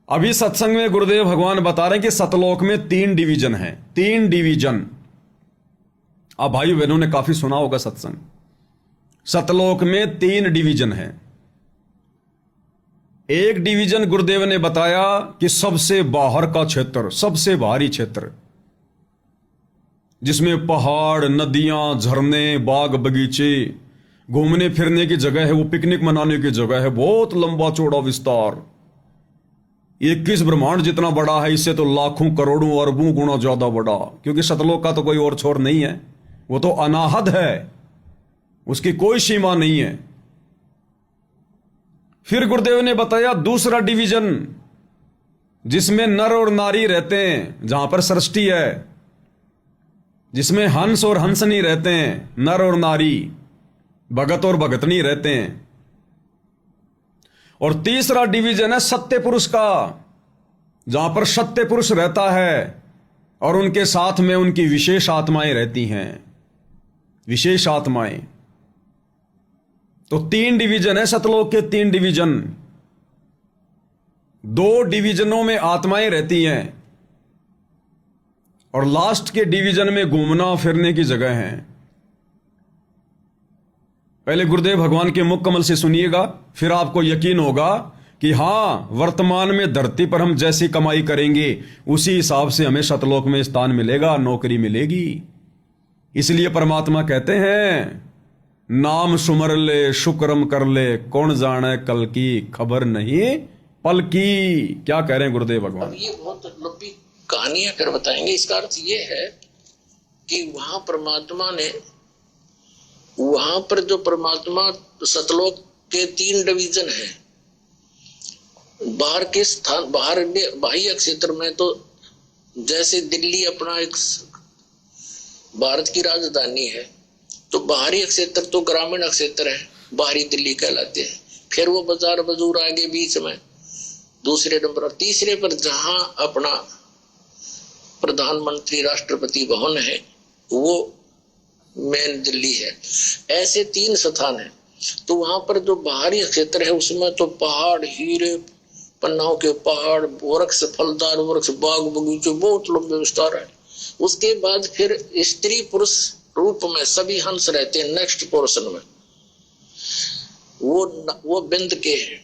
अभी सत्संग में गुरुदेव भगवान बता रहे हैं कि सतलोक में 3 डिवीजन हैं, 3 डिवीजन। अब भाई बहनों ने काफी सुना होगा सत्संग। सतलोक में 3 डिवीजन हैं। एक डिवीजन गुरुदेव ने बताया कि सबसे बाहर का क्षेत्र, सबसे बाहरी क्षेत्र, जिसमें पहाड़, नदियां, झरने, बाग बगीचे, घूमने फिरने की जगह है, वो पिकनिक मनाने की जगह है, बहुत लंबा चौड़ा विस्तार, 21 ब्रह्मांड जितना बड़ा है, इससे तो लाखों करोड़ों अरबों गुना ज्यादा बड़ा, क्योंकि सतलोक का तो कोई और छोर नहीं है, वो तो अनाहद है, उसकी कोई सीमा नहीं है। फिर गुरुदेव ने बताया दूसरा डिवीजन, जिसमें नर और नारी रहते हैं, जहां पर सृष्टि है, जिसमें हंस और हंसनी रहते हैं, नर और नारी, भगत और भगतनी रहते हैं। और तीसरा डिवीजन है सत्य पुरुष का, जहां पर सत्य पुरुष रहता है और उनके साथ में उनकी विशेष आत्माएं रहती हैं, विशेष आत्माएं। तो 3 डिवीजन है सतलोक के, 3 डिवीजन। 2 डिवीजनों में आत्माएं रहती हैं और लास्ट के डिवीजन में घूमना फिरने की जगह है। पहले गुरुदेव भगवान के मुख कमल से सुनिएगा, फिर आपको यकीन होगा कि हां, वर्तमान में धरती पर हम जैसी कमाई करेंगे उसी हिसाब से हमें सतलोक में स्थान मिलेगा, नौकरी मिलेगी। इसलिए परमात्मा कहते हैं, नाम सुमर ले शुक्रम कर ले, कौन जाने कल की खबर नहीं पल की। क्या कह रहे हैं गुरुदेव भगवान? अब ये बहुत लंबी कहानियां फिर बताएंगे। इसका अर्थ ये है कि वहां परमात्मा ने, वहां पर जो परमात्मा, सतलोक के 3 डिवीजन हैं। बाहर के स्थान, बाहर बाह्य क्षेत्र में तो जैसे दिल्ली अपना एक भारत की राजधानी है, तो बाहरी क्षेत्र तो ग्रामीण क्षेत्र है, बाहरी दिल्ली कहलाते हैं। फिर वो बाजार बजूर आगे बीच में दूसरे नंबर, और तीसरे पर जहां अपना प्रधानमंत्री राष्ट्रपति भवन है, वो मेन दिल्ली है। ऐसे 3 स्थान है। तो वहां पर जो बाहरी क्षेत्र है उसमें तो पहाड़, हीरे, पन्नाओं के पहाड़, वृक्ष, फलदार वृक्ष, बाग बगीचे, बहुत लंबे विस्तार है। उसके बाद फिर स्त्री पुरुष रूप में सभी हंस रहते हैं। नेक्स्ट पोर्शन में वो बिंद के हैं,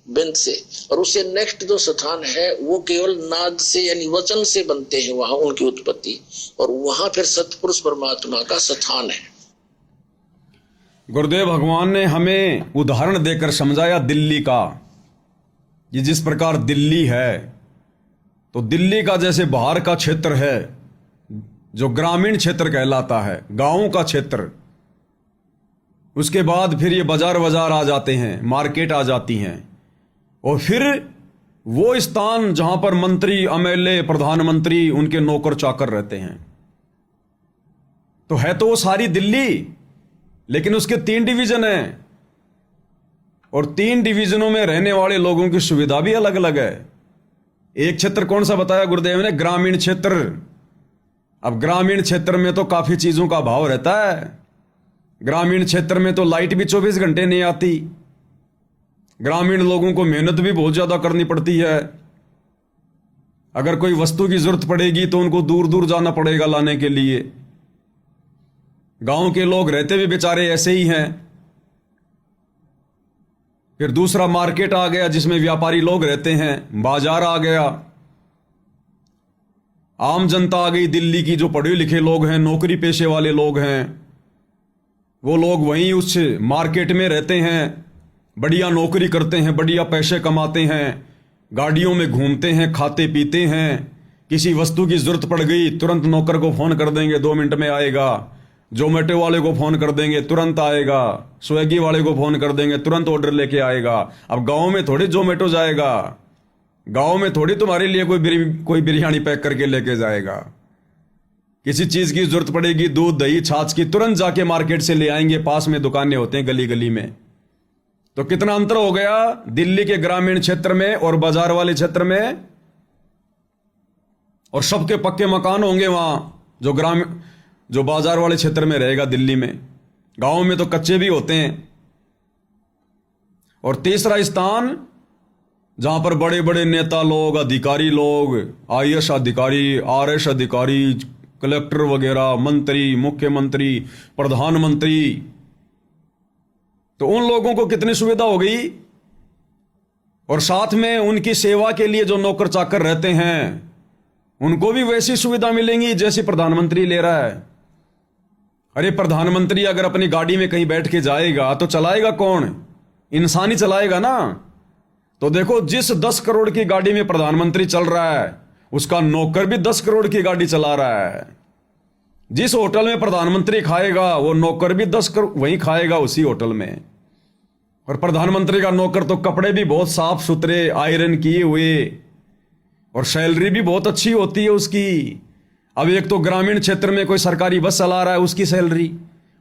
बिंद से, और उससे नेक्स्ट जो स्थान है वो केवल नाद से यानी वचन से बनते हैं, वहां उनकी उत्पत्ति, और वहां फिर सतपुरुष परमात्मा का स्थान है। गुरुदेव भगवान ने हमें उदाहरण देकर समझाया दिल्ली का। ये जिस प्रकार दिल्ली है, तो दिल्ली का जैसे बाहर का क्षेत्र है जो ग्रामीण क्षेत्र कहलाता है, गांवों का क्षेत्र, उसके बाद फिर ये बाजार आ जाते हैं, मार्केट आ जाती हैं, और फिर वो स्थान जहां पर मंत्री, एमएलए, प्रधानमंत्री, उनके नौकर चाकर रहते हैं। तो है तो वो सारी दिल्ली, लेकिन उसके 3 डिवीजन हैं, और 3 डिवीजनों में रहने वाले लोगों की सुविधा भी अलग अलग है। एक क्षेत्र कौन सा बताया गुरुदेव ने? ग्रामीण क्षेत्र। अब ग्रामीण क्षेत्र में तो काफी चीजों का अभाव रहता है। ग्रामीण क्षेत्र में तो लाइट भी 24 घंटे नहीं आती। ग्रामीण लोगों को मेहनत भी बहुत ज्यादा करनी पड़ती है। अगर कोई वस्तु की जरूरत पड़ेगी तो उनको दूर दूर जाना पड़ेगा लाने के लिए। गांव के लोग रहते भी बेचारे ऐसे ही हैं। फिर दूसरा मार्केट आ गया, जिसमें व्यापारी लोग रहते हैं, बाजार आ गया, आम जनता आ गई दिल्ली की, जो पढ़े लिखे लोग हैं, नौकरी पेशे वाले लोग हैं, वो लोग वहीं उस मार्केट में रहते हैं, बढ़िया नौकरी करते हैं, बढ़िया पैसे कमाते हैं, गाड़ियों में घूमते हैं, खाते पीते हैं। किसी वस्तु की जरूरत पड़ गई, तुरंत नौकर को फोन कर देंगे, 2 मिनट में आएगा। जोमेटो वाले को फोन कर देंगे, तुरंत आएगा। स्विगी वाले को फोन कर देंगे, तुरंत ऑर्डर लेके आएगा। अब गांव में थोड़ी जोमेटो जाएगा, गांव में थोड़ी तुम्हारे लिए कोई बिरयानी पैक करके लेके जाएगा। किसी चीज की जरूरत पड़ेगी, दूध, दही, छाछ की, तुरंत जाके मार्केट से ले आएंगे। पास में दुकानें होते हैं गली गली में। तो कितना अंतर हो गया दिल्ली के ग्रामीण क्षेत्र में और बाजार वाले क्षेत्र में। और सबके पक्के मकान होंगे वहां, जो बाजार वाले क्षेत्र में रहेगा दिल्ली में। गांव में तो कच्चे भी होते हैं। और तीसरा स्थान जहां पर बड़े बड़े नेता लोग, अधिकारी लोग, आईएएस अधिकारी, आरएस अधिकारी, कलेक्टर वगैरह, मंत्री, मुख्यमंत्री, प्रधानमंत्री, तो उन लोगों को कितनी सुविधा हो गई। और साथ में उनकी सेवा के लिए जो नौकर चाकर रहते हैं उनको भी वैसी सुविधा मिलेंगी जैसी प्रधानमंत्री ले रहा है। अरे प्रधानमंत्री अगर अपनी गाड़ी में कहीं बैठ के जाएगा तो चलाएगा कौन? इंसान ही चलाएगा ना। तो देखो, जिस 10 करोड़ की गाड़ी में प्रधानमंत्री चल रहा है उसका नौकर भी 10 करोड़ की गाड़ी चला रहा है। जिस होटल में प्रधानमंत्री खाएगा वो नौकर भी 10 करोड़ वहीं खाएगा उसी होटल में। और प्रधानमंत्री का नौकर तो कपड़े भी बहुत साफ सुथरे आयरन किए हुए, और सैलरी भी बहुत अच्छी होती है उसकी। अब एक तो ग्रामीण क्षेत्र में कोई सरकारी बस चला रहा है उसकी सैलरी,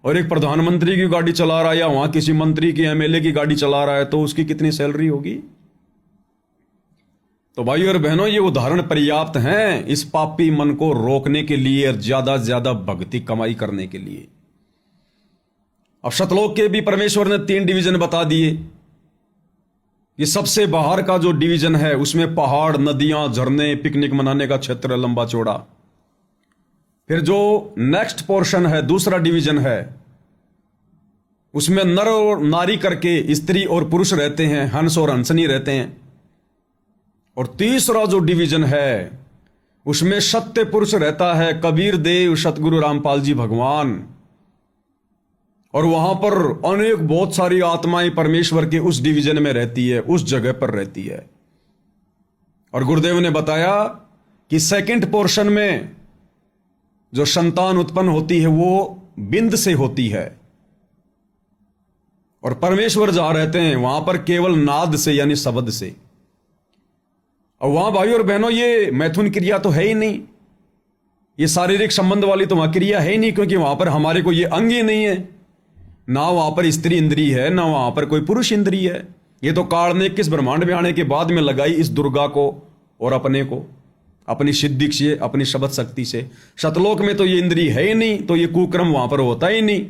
और एक प्रधानमंत्री की गाड़ी चला रहा है या वहां किसी मंत्री की, एमएलए की गाड़ी चला रहा है, तो उसकी कितनी सैलरी होगी। तो भाइयों और बहनों, ये उदाहरण पर्याप्त हैं इस पापी मन को रोकने के लिए और ज्यादा से ज्यादा भक्ति कमाई करने के लिए। अब शतलोक के भी परमेश्वर ने 3 डिवीजन बता दिए। ये सबसे बाहर का जो डिवीजन है उसमें पहाड़, नदियां, झरने, पिकनिक मनाने का क्षेत्र लंबा चौड़ा। फिर जो नेक्स्ट पोर्शन है, दूसरा डिवीजन है, उसमें नर और नारी करके स्त्री और पुरुष रहते हैं, हंस और हंसनी रहते हैं। और तीसरा जो डिवीजन है उसमें सत्य पुरुष रहता है, कबीर देव, सतगुरु रामपाल जी भगवान। और वहां पर अनेक बहुत सारी आत्माएं परमेश्वर के उस डिवीजन में रहती है, उस जगह पर रहती है। और गुरुदेव ने बताया कि सेकंड पोर्शन में जो संतान उत्पन्न होती है वो बिंद से होती है, और परमेश्वर जहां रहते हैं वहां पर केवल नाद से यानी शब्द से। और वहां भाइयों और बहनों ये मैथुन क्रिया तो है ही नहीं, ये शारीरिक संबंध वाली तो वहां क्रिया है ही नहीं, क्योंकि वहां पर हमारे को ये अंग ही नहीं है। ना वहां पर स्त्री इंद्री है, ना वहां पर कोई पुरुष इंद्री है। ये तो काल ने 21 ब्रह्मांड में आने के बाद में लगाई इस दुर्गा को और अपने को, अपनी सिद्धि से, अपनी शब्द शक्ति से। शतलोक में तो ये इंद्री है ही नहीं, तो ये कुक्रम वहां पर होता ही नहीं।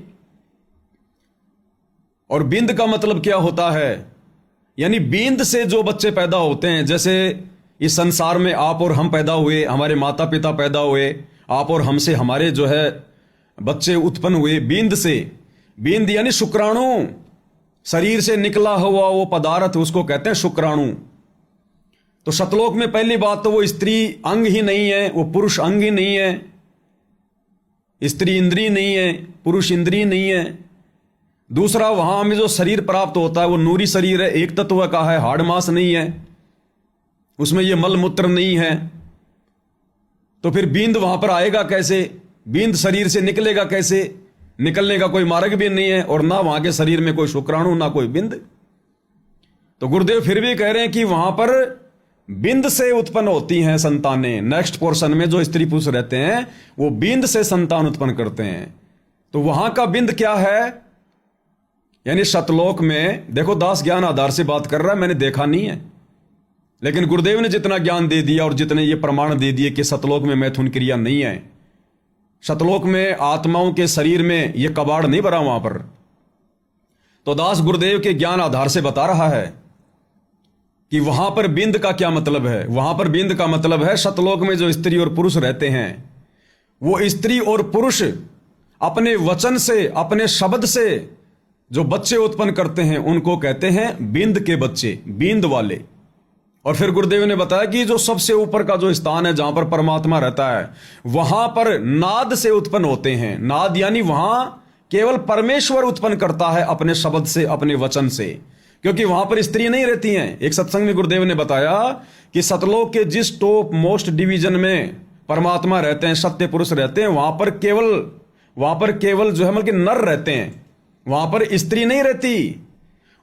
और बिंद का मतलब क्या होता है? यानी बींद से जो बच्चे पैदा होते हैं, जैसे इस संसार में आप और हम पैदा हुए, हमारे माता पिता पैदा हुए, आप और हमसे हमारे जो है बच्चे उत्पन्न हुए बींद से। बींद यानी शुक्राणु, शरीर से निकला हुआ वो पदार्थ, उसको कहते हैं शुक्राणु। तो शतलोक में पहली बात तो वो स्त्री अंग ही नहीं है, वो पुरुष अंग ही नहीं है, स्त्री इंद्री नहीं है, पुरुष इंद्री नहीं है। दूसरा, वहां हमें जो शरीर प्राप्त होता है वो नूरी शरीर है, एक तत्व का है, हाड़ मांस नहीं है, उसमें ये मल मूत्र नहीं है। तो फिर बींद वहां पर आएगा कैसे? बींद शरीर से निकलेगा कैसे? निकलने का कोई मार्ग भी नहीं है, और ना वहां के शरीर में कोई शुक्राणु, ना कोई बिंद। तो गुरुदेव फिर भी कह रहे हैं कि वहां पर बिंद से उत्पन्न होती हैं संतानें। नेक्स्ट पोर्शन में जो स्त्री पुरुष रहते हैं वो बिंद से संतान उत्पन्न करते हैं। तो वहां का बिंद क्या है? यानी शतलोक में देखो, दास ज्ञान आधार से बात कर रहा है, मैंने देखा नहीं है, लेकिन गुरुदेव ने जितना ज्ञान दे दिया और जितने ये प्रमाण दे दिए कि शतलोक में मैथुन क्रिया नहीं है, शतलोक में आत्माओं के शरीर में ये कबाड़ नहीं भरा वहां पर। तो दास गुरुदेव के ज्ञान आधार से बता रहा है कि वहां पर बिंद का क्या मतलब है। वहां पर बिंद का मतलब है शतलोक में जो स्त्री और पुरुष रहते हैं, वो स्त्री और पुरुष अपने वचन से, अपने शब्द से जो बच्चे उत्पन्न करते हैं उनको कहते हैं बिंद के बच्चे, बिंद वाले। और फिर गुरुदेव ने बताया कि जो सबसे ऊपर का जो स्थान है जहां पर परमात्मा रहता है, वहां पर नाद से उत्पन्न होते हैं। नाद यानी वहां केवल परमेश्वर उत्पन्न करता है अपने शब्द से, अपने वचन से, क्योंकि वहां पर स्त्री नहीं रहती हैं। एक सत्संग में गुरुदेव ने बताया कि सतलोक के जिस टॉप मोस्ट डिवीजन में परमात्मा रहते हैं, सत्य पुरुष रहते हैं, वहां पर केवल जो है मतलब कि नर रहते हैं, वहां पर स्त्री नहीं रहती।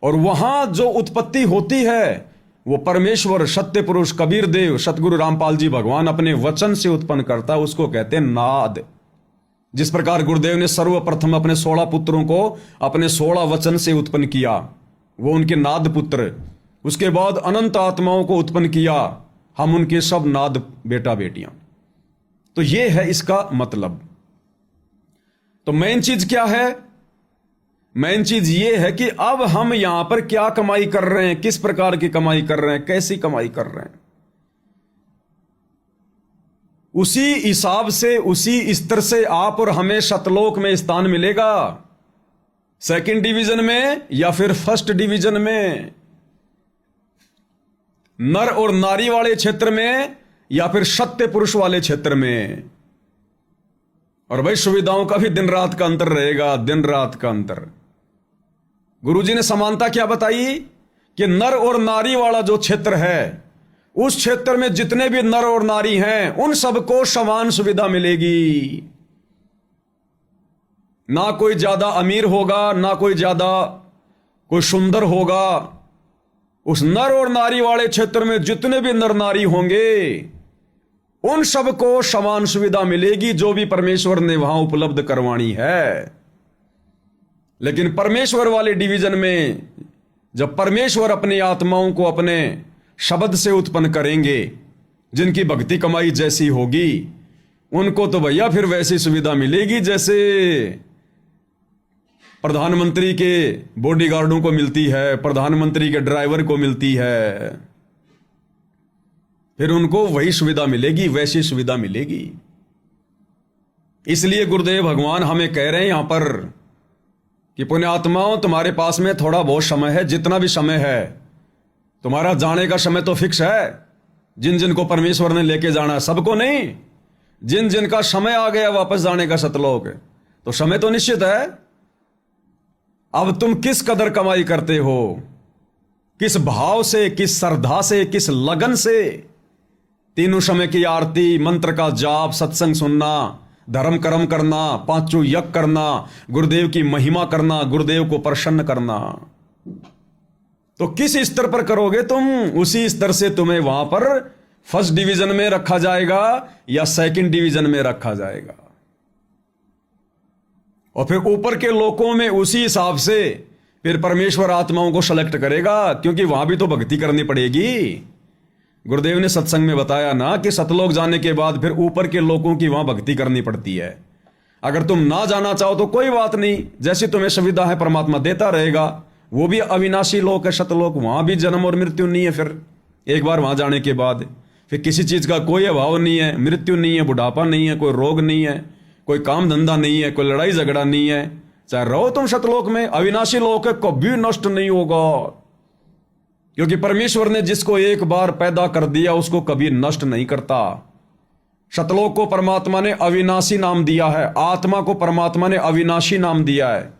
और वहां जो उत्पत्ति होती है वो परमेश्वर, सत्य पुरुष, कबीर देव, सतगुरु रामपाल जी भगवान अपने वचन से उत्पन्न करता है, उसको कहते हैं नाद। जिस प्रकार गुरुदेव ने सर्वप्रथम अपने 16 पुत्रों को अपने 16 वचन से उत्पन्न किया, वो उनके नाद पुत्र। उसके बाद अनंत आत्माओं को उत्पन्न किया, हम उनके सब नाद बेटा बेटियां। तो ये है इसका मतलब। तो मेन चीज क्या है? मेन चीज ये है कि अब हम यहां पर क्या कमाई कर रहे हैं, किस प्रकार की कमाई कर रहे हैं, कैसी कमाई कर रहे हैं। उसी हिसाब से, उसी स्तर से आप और हमें सतलोक में स्थान मिलेगा, सेकंड डिवीजन में या फिर फर्स्ट डिवीजन में, नर और नारी वाले क्षेत्र में या फिर सत्य पुरुष वाले क्षेत्र में। और भाई सुविधाओं का भी दिन रात का अंतर रहेगा, दिन रात का अंतर। गुरुजी ने समानता क्या बताई कि नर और नारी वाला जो क्षेत्र है, उस क्षेत्र में जितने भी नर और नारी हैं उन सबको समान सुविधा मिलेगी। ना कोई ज्यादा अमीर होगा, ना कोई ज्यादा कोई सुंदर होगा। उस नर और नारी वाले क्षेत्र में जितने भी नर नारी होंगे उन सबको समान सुविधा मिलेगी, जो भी परमेश्वर ने वहां उपलब्ध करवानी है। लेकिन परमेश्वर वाले डिवीजन में जब परमेश्वर अपनी आत्माओं को अपने शब्द से उत्पन्न करेंगे, जिनकी भक्ति कमाई जैसी होगी, उनको तो भैया फिर वैसी सुविधा मिलेगी जैसे प्रधानमंत्री के बॉडीगार्डों को मिलती है, प्रधानमंत्री के ड्राइवर को मिलती है। फिर उनको वही सुविधा मिलेगी, वैसी सुविधा मिलेगी। इसलिए गुरुदेव भगवान हमें कह रहे हैं यहां पर कि पुण्यात्माओं, तुम्हारे पास में थोड़ा बहुत समय है, जितना भी समय है, तुम्हारा जाने का समय तो फिक्स है। जिन जिनको परमेश्वर ने लेके जाना है, सबको नहीं, जिन जिनका समय आ गया वापस जाने का सतलोक, तो समय तो निश्चित है। अब तुम किस कदर कमाई करते हो, किस भाव से, किस श्रद्धा से, किस लगन से तीनों समय की आरती, मंत्र का जाप, सत्संग सुनना, धर्म कर्म करना, पांचों यज्ञ करना, गुरुदेव की महिमा करना, गुरुदेव को प्रसन्न करना, तो किस स्तर पर करोगे तुम, उसी स्तर से तुम्हें वहां पर फर्स्ट डिवीजन में रखा जाएगा या सेकंड डिवीजन में रखा जाएगा। और फिर ऊपर के लोकों में उसी हिसाब से फिर परमेश्वर आत्माओं को सेलेक्ट करेगा, क्योंकि वहां भी तो भक्ति करनी पड़ेगी। गुरुदेव ने सत्संग में बताया ना कि सतलोक जाने के बाद फिर ऊपर के लोगों की वहां भक्ति करनी पड़ती है। अगर तुम ना जाना चाहो तो कोई बात नहीं, जैसी तुम्हें सुविधा है परमात्मा देता रहेगा। वो भी अविनाशी लोक है सतलोक, वहां भी जन्म और मृत्यु नहीं है। फिर एक बार वहां जाने के बाद फिर किसी चीज का कोई अभाव नहीं है, मृत्यु नहीं है, बुढ़ापा नहीं है, कोई रोग नहीं है, कोई काम धंधा नहीं है, कोई लड़ाई झगड़ा नहीं है। चाहे रहो तुम सतलोक में, अविनाशी लोक है, कभी नष्ट नहीं होगा, क्योंकि परमेश्वर ने जिसको एक बार पैदा कर दिया उसको कभी नष्ट नहीं करता। सतलोक को परमात्मा ने अविनाशी नाम दिया है, आत्मा को परमात्मा ने अविनाशी नाम दिया है।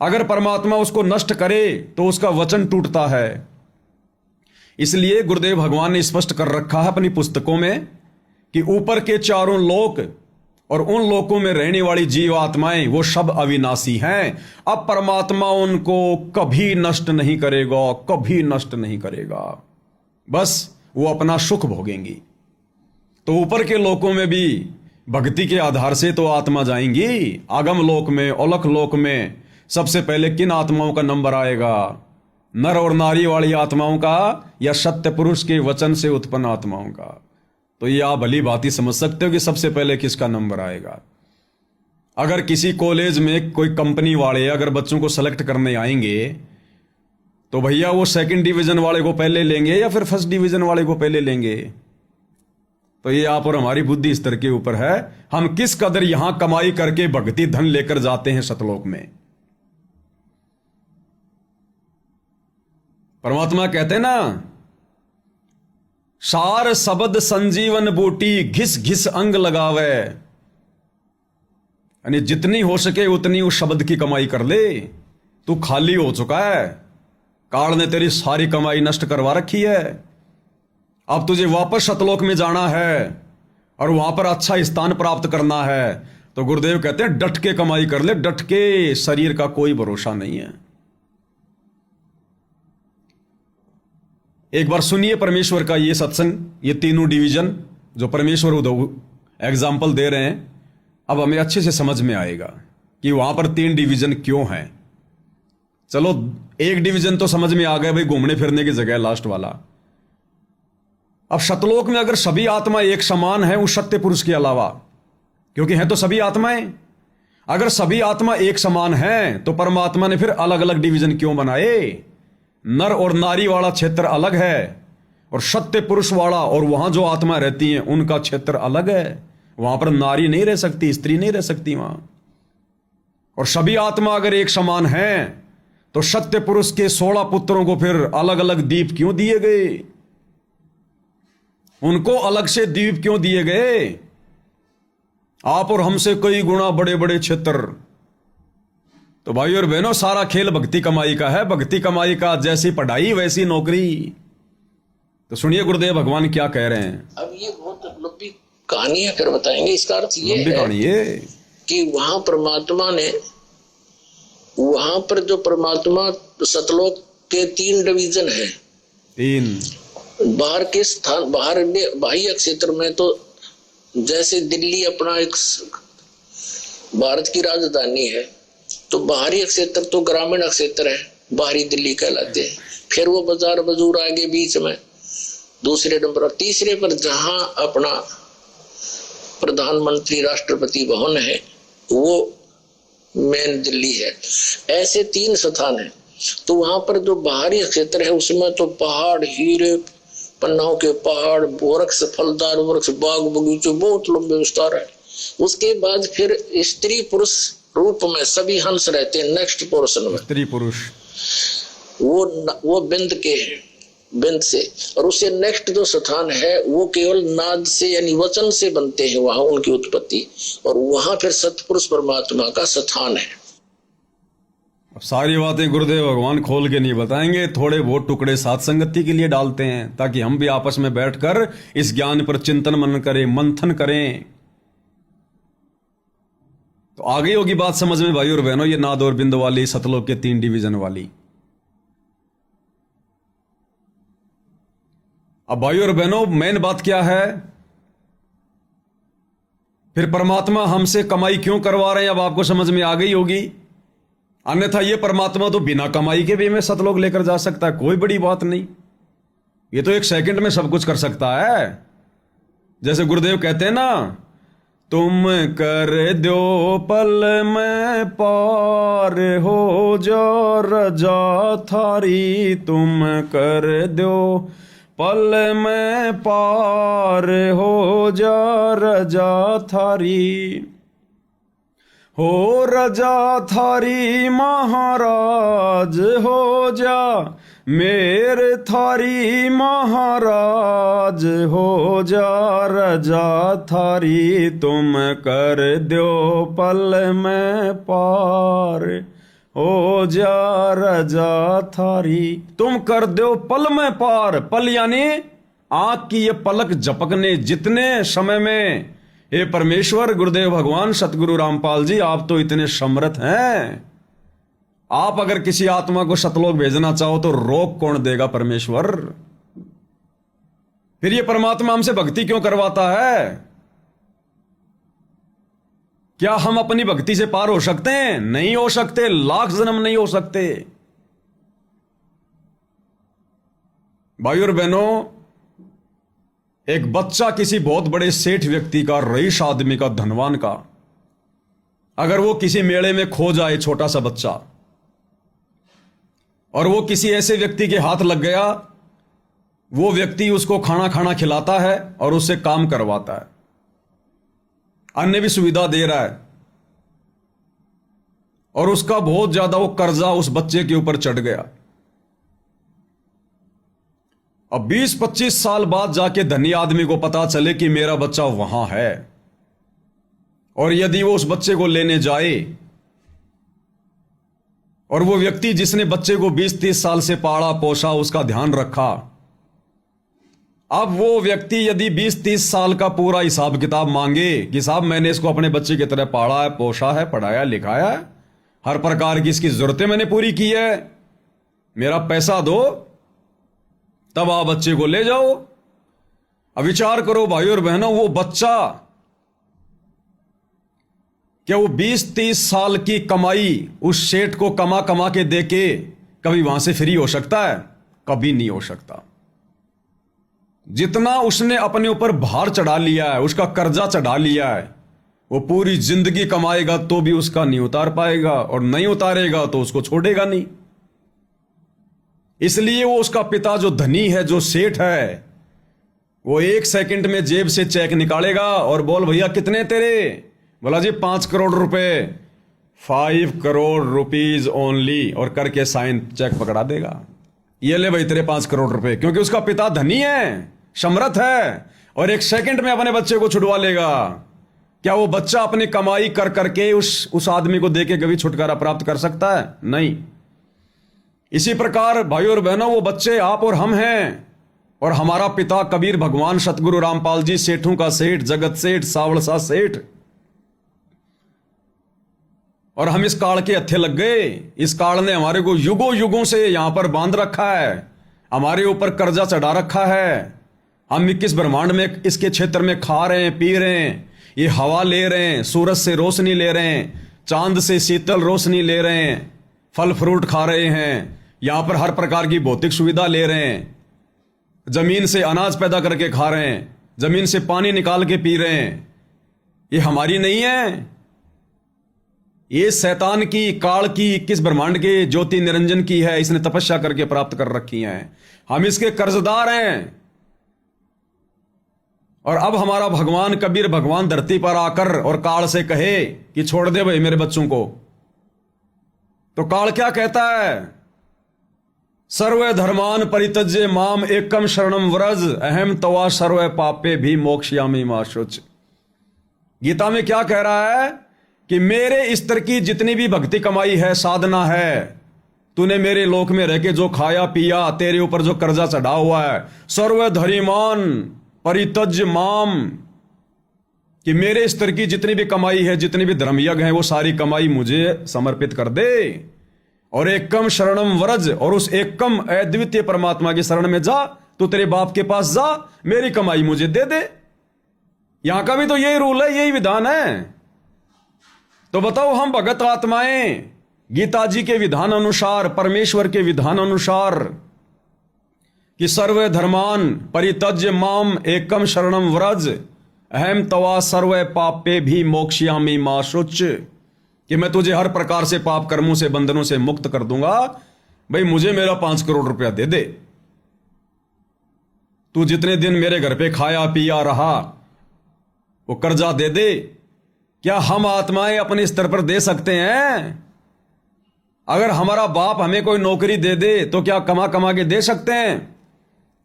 अगर परमात्मा उसको नष्ट करे तो उसका वचन टूटता है। इसलिए गुरुदेव भगवान ने स्पष्ट कर रखा है अपनी पुस्तकों में कि ऊपर के चारों लोक और उन लोकों में रहने वाली जीव आत्माएं वो सब अविनाशी हैं। अब परमात्मा उनको कभी नष्ट नहीं करेगा, कभी नष्ट नहीं करेगा, बस वो अपना सुख भोगेंगी। तो ऊपर के लोकों में भी भक्ति के आधार से तो आत्मा जाएंगी। आगम लोक में, अलख लोक में सबसे पहले किन आत्माओं का नंबर आएगा? नर और नारी वाली आत्माओं का या सत्य पुरुष के वचन से उत्पन्न आत्माओं का? तो ये आप भली भांति समझ सकते हो कि सबसे पहले किसका नंबर आएगा। अगर किसी कॉलेज में कोई कंपनी वाले अगर बच्चों को सेलेक्ट करने आएंगे तो भैया वो सेकंड डिवीजन वाले को पहले लेंगे या फिर फर्स्ट डिवीजन वाले को पहले लेंगे? तो ये आप और हमारी बुद्धि स्तर के ऊपर है, हम किस कदर यहां कमाई करके भक्ति धन लेकर जाते हैं सतलोक में। परमात्मा कहते हैं ना, सार शब्द संजीवन बूटी, घिस घिस अंग लगावे। यानी जितनी हो सके उतनी उस शब्द की कमाई कर ले। तू खाली हो चुका है, काल ने तेरी सारी कमाई नष्ट करवा रखी है। अब तुझे वापस सतलोक में जाना है और वहां पर अच्छा स्थान प्राप्त करना है, तो गुरुदेव कहते हैं डट के कमाई कर ले, डट के। शरीर का कोई भरोसा नहीं है। एक बार सुनिए परमेश्वर का ये सत्संग, ये तीनों डिवीजन जो परमेश्वर एग्जाम्पल दे रहे हैं, अब हमें अच्छे से समझ में आएगा कि वहां पर 3 डिवीजन क्यों हैं। चलो एक डिवीजन तो समझ में आ गया, भाई घूमने फिरने की जगह लास्ट वाला। अब सतलोक में अगर सभी आत्मा एक समान है उस सत्य पुरुष के अलावा, क्योंकि हैं तो सभी आत्माएं, अगर सभी आत्मा एक समान हैं तो परमात्मा ने फिर अलग अलग डिवीजन क्यों बनाए? नर और नारी वाला क्षेत्र अलग है और सत्य पुरुष वाला और वहां जो आत्मा रहती हैं उनका क्षेत्र अलग है। वहां पर नारी नहीं रह सकती, स्त्री नहीं रह सकती वहां। और सभी आत्मा अगर एक समान हैं तो सत्य पुरुष के 16 पुत्रों को फिर अलग अलग द्वीप क्यों दिए गए? उनको अलग से द्वीप क्यों दिए गए? आप और हमसे कई गुना बड़े बड़े क्षेत्र। तो भाई और बहनों, सारा खेल भक्ति कमाई का है। भक्ति कमाई का जैसी पढ़ाई वैसी नौकरी। तो सुनिए गुरुदेव भगवान क्या कह रहे हैं। अब ये बहुत लंबी कहानी है, फिर बताएंगे। इसका अर्थ ये लंबी कहानी है कि वहां परमात्मा ने, वहां पर जो परमात्मा सतलोक के 3 डिवीजन है। 3 बाहर के स्थान, बाह्य क्षेत्र में तो जैसे दिल्ली अपना एक भारत की राजधानी है, तो बाहरी क्षेत्र तो ग्रामीण क्षेत्र है, बाहरी दिल्ली कहलाते हैं। फिर वो बाजार बजूर आगे बीच में दूसरे नंबर। और तीसरे पर जहां अपना प्रधानमंत्री राष्ट्रपति भवन है वो मेन दिल्ली है। ऐसे 3 स्थान है। तो वहां पर जो बाहरी क्षेत्र है उसमें तो पहाड़, हीरे, पन्नाओं के पहाड़, वृक्ष, फलदार वृक्ष, बाग बगीचे, बहुत लंबे विस्तार है। उसके बाद फिर स्त्री पुरुष रूप में सभी हंस रहते हैं। नेक्स्ट पोर्शन में स्त्री पुरुष वो बिंद के हैं, बिंद से। और उससे नेक्स्ट जो स्थान है वो केवल नाद से यानी वचन से बनते हैं वहां उनकी उत्पत्ति। और वहां फिर सतपुरुष परमात्मा का स्थान है। अब सारी बातें गुरुदेव भगवान खोल के नहीं बताएंगे, थोड़े बहुत टुकड़े साथ संगति के लिए डालते हैं ताकि हम भी आपस में बैठकर इस ज्ञान पर चिंतन मनन करें, मंथन करें। तो आ गई होगी बात समझ में भाई और बहनों, ये नाद और बिंद वाली, सतलोक के 3 डिवीजन वाली। अब भाई और बहनों, मेन बात क्या है? फिर परमात्मा हमसे कमाई क्यों करवा रहे हैं? अब आपको समझ में आ गई होगी। अन्यथा ये परमात्मा तो बिना कमाई के भी हमें सतलोक लेकर जा सकता है, कोई बड़ी बात नहीं। ये तो 1 सेकंड में सब कुछ कर सकता है। जैसे गुरुदेव कहते हैं ना, तुम कर दो पल में पार हो जो रजा थारी, तुम कर दो पल में पार हो जा रजा थारी, हो रजा थारी महाराज हो जा, मेरे थारी महाराज हो जा रजा थारी, तुम कर दो पल में पार हो जा रजा थारी। तुम कर दो पल में पार। पल यानी आंख की ये पलक झपकने जितने समय में, हे परमेश्वर गुरुदेव भगवान सतगुरु रामपाल जी, आप तो इतने समर्थ हैं। आप अगर किसी आत्मा को सतलोक भेजना चाहो तो रोक कौन देगा? परमेश्वर। फिर ये परमात्मा हमसे भक्ति क्यों करवाता है? क्या हम अपनी भक्ति से पार हो सकते हैं? नहीं हो सकते, लाख जन्म नहीं हो सकते। भाई और बहनों, एक बच्चा किसी बहुत बड़े सेठ व्यक्ति का, रईस आदमी का, धनवान का, अगर वो किसी मेले में खो जाए, छोटा सा बच्चा, और वो किसी ऐसे व्यक्ति के हाथ लग गया, वो व्यक्ति उसको खाना खाना खिलाता है और उससे काम करवाता है, अन्य भी सुविधा दे रहा है, और उसका बहुत ज्यादा वो कर्जा उस बच्चे के ऊपर चढ़ गया। अब 20-25 साल बाद जाके धनी आदमी को पता चले कि मेरा बच्चा वहां है, और यदि वो उस बच्चे को लेने जाए, और वो व्यक्ति जिसने बच्चे को 20-30 साल से पाला पोसा, उसका ध्यान रखा, अब वो व्यक्ति यदि 20-30 साल का पूरा हिसाब किताब मांगे कि साहब मैंने इसको अपने बच्चे की तरह पाला है, पोसा है, पढ़ाया लिखाया है, हर प्रकार की इसकी जरूरतें मैंने पूरी की है, मेरा पैसा दो, तब आप बच्चे को ले जाओ। अब विचार करो भाई और बहनों, वो बच्चा, क्या वो 20-30 साल की कमाई उस सेठ को कमा कमा के दे के कभी वहां से फ्री हो सकता है? कभी नहीं हो सकता। जितना उसने अपने ऊपर भार चढ़ा लिया है, उसका कर्जा चढ़ा लिया है, वो पूरी जिंदगी कमाएगा तो भी उसका नहीं उतार पाएगा, और नहीं उतारेगा तो उसको छोड़ेगा नहीं। इसलिए वो उसका पिता जो धनी है, जो सेठ है, वो 1 सेकंड में जेब से चेक निकालेगा और बोल भैया कितने तेरे, बोला जी 5 करोड़ रुपए, 5 करोड़ रुपीज ओनली, और करके साइन चेक पकड़ा देगा। ये ले भाई तेरे 5 करोड़ रुपए, क्योंकि उसका पिता धनी है, समर्थ है, और 1 सेकंड में अपने बच्चे को छुड़वा लेगा। क्या वो बच्चा अपनी कमाई कर करके उस आदमी को देके कभी छुटकारा प्राप्त कर सकता है? नहीं। इसी प्रकार भाइयों और बहनों, वो बच्चे आप और हम हैं, और हमारा पिता कबीर भगवान सतगुरु रामपाल जी, सेठों का सेठ, जगत सेठ, सावड़सा सेठ, और हम इस काल के हत्थे लग गए। इस काल ने हमारे को युगों युगों से यहां पर बांध रखा है, हमारे ऊपर कर्जा चढ़ा रखा है। हम 21 ब्रह्मांड में इसके क्षेत्र में खा रहे हैं, पी रहे हैं, ये हवा ले रहे हैं, सूरज से रोशनी ले रहे हैं, चांद से शीतल रोशनी ले रहे हैं, फल फ्रूट खा रहे हैं, यहां पर हर प्रकार की भौतिक सुविधा ले रहे हैं, जमीन से अनाज पैदा करके खा रहे हैं, जमीन से पानी निकाल के पी रहे हैं। ये हमारी नहीं है, ये शैतान की, काल की, 21 ब्रह्मांड के ज्योति निरंजन की है। इसने तपस्या करके प्राप्त कर रखी है, हम इसके कर्जदार हैं। और अब हमारा भगवान कबीर भगवान धरती पर आकर और काल से कहे कि छोड़ दे भाई मेरे बच्चों को, तो काल क्या कहता है? सर्व धर्मान परित्यज्य माम एकम शरणम व्रज अहम तवा सर्व पापे भी मोक्षयामि मा शुच। गीता में क्या कह रहा है कि मेरे स्तर की जितनी भी भक्ति कमाई है, साधना है, तूने मेरे लोक में रह के जो खाया पिया, तेरे ऊपर जो कर्जा चढ़ा हुआ है, सर्व धरिमान परित्यज्य माम, कि मेरे स्तर की जितनी भी कमाई है, जितनी भी धर्मयज्ञ है, वो सारी कमाई मुझे समर्पित कर दे, और एकम शरणम व्रज, और उस एकम अद्वितीय परमात्मा की शरण में जा, तू तेरे बाप के पास जा, मेरी कमाई मुझे दे दे। यहां का भी तो यही रूल है, यही विधान है। तो बताओ, हम भगत आत्माएं गीता जी के विधान अनुसार, परमेश्वर के विधान अनुसार, कि सर्व धर्मान परित्यज्य माम एकम शरणम व्रज अहम तवा सर्व पापे भी मोक्षयामि मा शुच, कि मैं तुझे हर प्रकार से पाप कर्मों से, बंधनों से मुक्त कर दूंगा। भाई मुझे मेरा 5 करोड़ रुपया दे दे, तू जितने दिन मेरे घर पे खाया पिया रहा वो कर्जा दे दे। क्या हम आत्माएं अपने स्तर पर दे सकते हैं? अगर हमारा बाप हमें कोई नौकरी दे दे तो क्या कमा कमा के दे सकते हैं?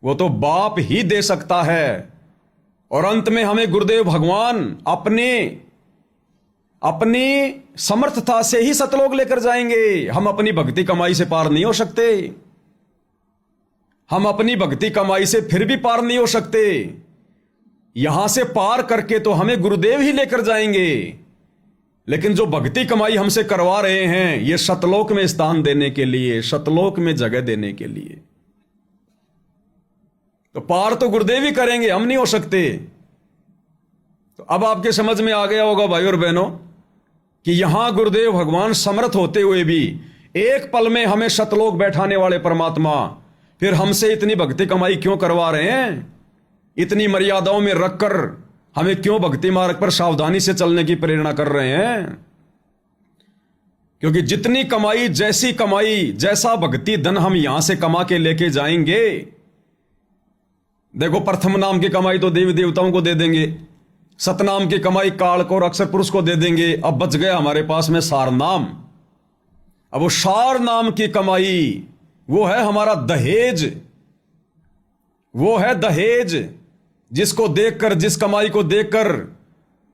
वो तो बाप ही दे सकता है। और अंत में हमें गुरुदेव भगवान अपनी समर्थता से ही सतलोक लेकर जाएंगे। हम अपनी भक्ति कमाई से पार नहीं हो सकते, हम अपनी भक्ति कमाई से फिर भी पार नहीं हो सकते। यहां से पार करके तो हमें गुरुदेव ही लेकर जाएंगे, लेकिन जो भक्ति कमाई हमसे करवा रहे हैं, ये सतलोक में स्थान देने के लिए, सतलोक में जगह देने के लिए, तो पार तो गुरुदेव ही करेंगे, हम नहीं हो सकते। तो अब आपके समझ में आ गया होगा भाई और बहनों कि यहां गुरुदेव भगवान समर्थ होते हुए भी एक पल में हमें सतलोक बैठाने वाले परमात्मा फिर हमसे इतनी भक्ति कमाई क्यों करवा रहे हैं? इतनी मर्यादाओं में रखकर हमें क्यों भक्ति मार्ग पर सावधानी से चलने की प्रेरणा कर रहे हैं? क्योंकि जितनी कमाई, जैसी कमाई, जैसा भक्ति धन हम यहां से कमा के लेके जाएंगे, देखो प्रथम नाम की कमाई तो देवी देवताओं को दे देंगे, सतनाम की कमाई काल को और अक्षर पुरुष को दे देंगे। अब बच गया हमारे पास में सार नाम। अब वो सार नाम की कमाई, वो है हमारा दहेज, वो है दहेज, जिसको देखकर, जिस कमाई को देखकर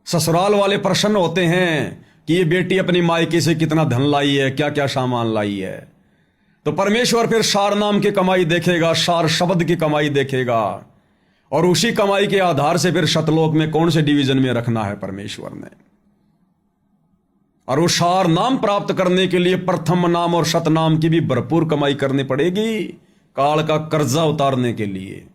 ससुराल वाले प्रसन्न होते हैं कि ये बेटी अपनी मायके से कितना धन लाई है, क्या क्या सामान लाई है। तो परमेश्वर फिर सार नाम की कमाई देखेगा, सार शब्द की कमाई देखेगा, और उसी कमाई के आधार से फिर सतलोक में कौन से डिवीजन में रखना है परमेश्वर ने। और वो सार नाम प्राप्त करने के लिए प्रथम नाम और सतनाम की भी भरपूर कमाई करनी पड़ेगी, काल का कर्जा उतारने के लिए।